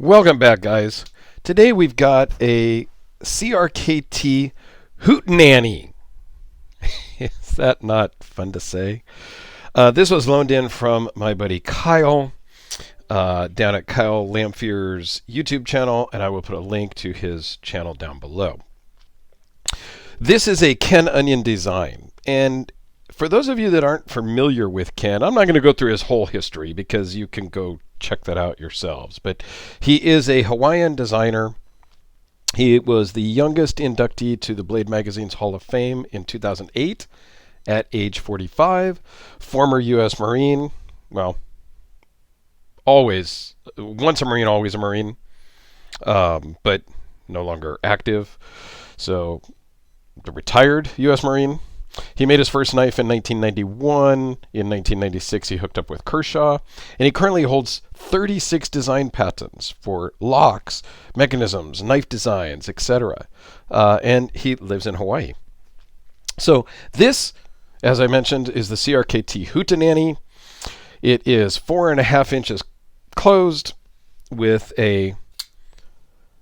Welcome back, guys. Today we've got a CRKT Hootenany. Is that not fun to say? This was loaned in from my buddy Kyle down at Kyle Lamphere's YouTube channel, and I will put a link to his channel down below. This is a Ken Onion design, and for those of you that aren't familiar with Ken, I'm not going to go through his whole history because you can go check that out yourselves. But he is a Hawaiian designer. He was the youngest inductee to the Blade Magazine's Hall of Fame in 2008 at age 45. Former U.S. Marine. Well, always, once a Marine, always a Marine, but no longer active. So, the retired U.S. Marine. He made his first knife in 1991. In 1996, he hooked up with Kershaw, and he currently holds 36 design patents for locks, mechanisms, knife designs, etc. And he lives in Hawaii. So this, as I mentioned, is the CRKT Hootenany. It is 4.5 inches closed with a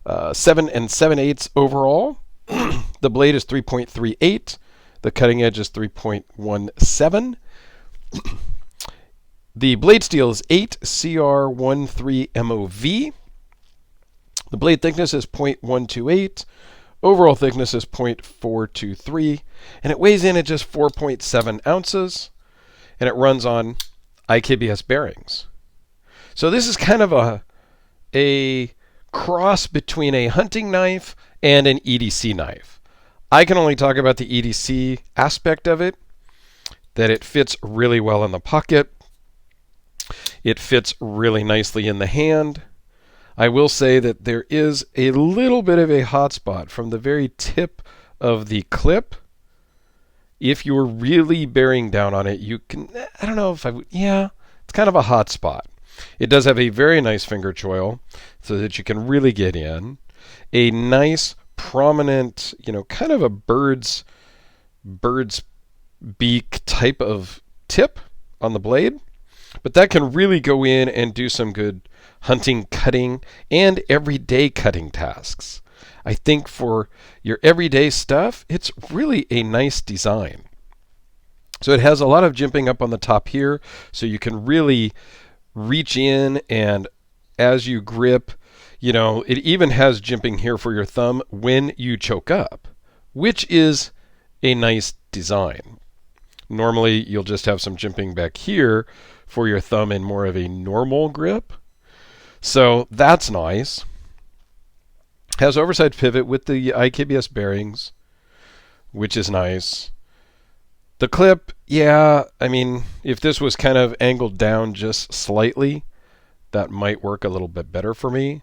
7 7/8 overall. The blade is 3.38. The cutting edge is 3.17. The blade steel is 8 CR13 MOV. The blade thickness is 0.128. Overall thickness is 0.423. And it weighs in at just 4.7 ounces. And it runs on IKBS bearings. So this is kind of a cross between a hunting knife and an EDC knife. I can only talk about the EDC aspect of it, that it fits really well in the pocket. It fits really nicely in the hand. I will say that there is a little bit of a hot spot from the very tip of the clip. If you're really bearing down on it, you can, I don't know if I would, yeah, it's kind of a hot spot. It does have a very nice finger choil so that you can really get in. A nice prominent, kind of a bird's beak type of tip on the blade, but that can really go in and do some good hunting, cutting, and everyday cutting tasks. I think for your everyday stuff, it's really a nice design. So it has a lot of jimping up on the top here, so you can really reach in, and as you grip, it even has jimping here for your thumb when you choke up, which is a nice design. Normally, you'll just have some jimping back here for your thumb in more of a normal grip. So that's nice. Has oversized pivot with the IKBS bearings, which is nice. The clip, yeah, if this was kind of angled down just slightly, that might work a little bit better for me.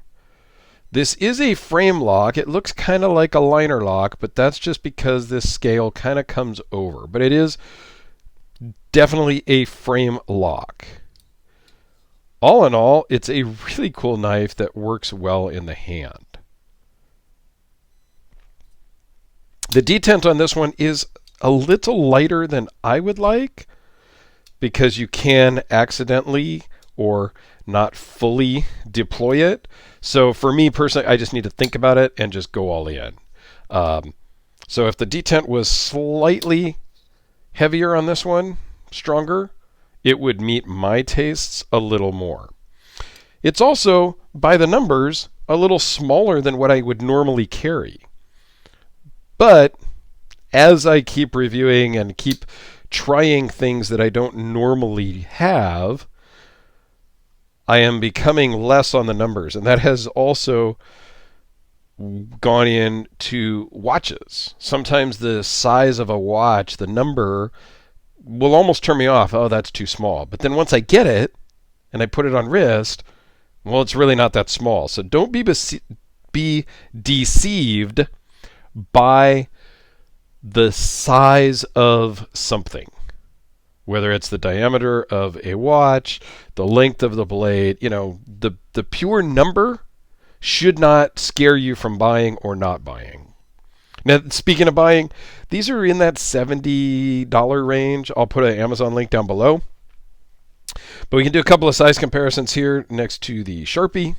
This is a frame lock. It looks kind of like a liner lock, but that's just because this scale kind of comes over. But it is definitely a frame lock. All in all, it's a really cool knife that works well in the hand. The detent on this one is a little lighter than I would like, because you can accidentally or not fully deploy it. So for me personally, I just need to think about it and just go all in. So if the detent was slightly heavier on this one, stronger, it would meet my tastes a little more. It's also, by the numbers, a little smaller than what I would normally carry. But as I keep reviewing and keep trying things that I don't normally have, I am becoming less on the numbers, and that has also gone into watches. Sometimes the size of a watch, the number, will almost turn me off. Oh, that's too small. But then once I get it and I put it on wrist, well, it's really not that small. So don't be deceived by the size of something. Whether it's the diameter of a watch, the length of the blade, the pure number should not scare you from buying or not buying. Now, speaking of buying, these are in that $70 range. I'll put an Amazon link down below. But we can do a couple of size comparisons here next to the Sharpie.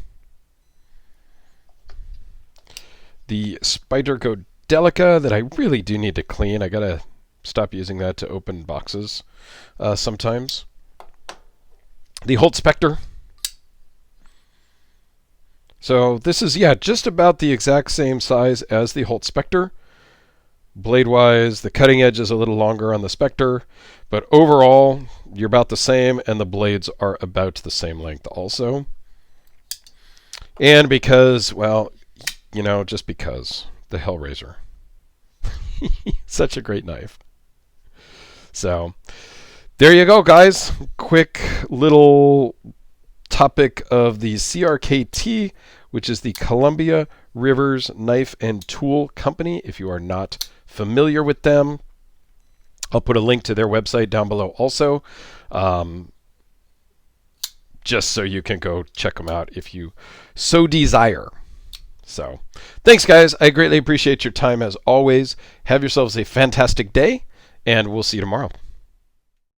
The Spyderco Delica that I really do need to clean. I gotta stop using that to open boxes sometimes. The Holt Spectre. So this is, yeah, just about the exact same size as the Holt Spectre. Blade-wise, the cutting edge is a little longer on the Spectre, but overall, you're about the same, and the blades are about the same length also. And because, well, you know, just because, the Hellraiser. Such a great knife. So, there you go, guys. Quick little topic of the CRKT, which is the Columbia Rivers Knife and Tool Company. If you are not familiar with them, I'll put a link to their website down below also, just so you can go check them out if you so desire. So, thanks, guys. I greatly appreciate your time as always. Have yourselves a fantastic day, and we'll see you tomorrow.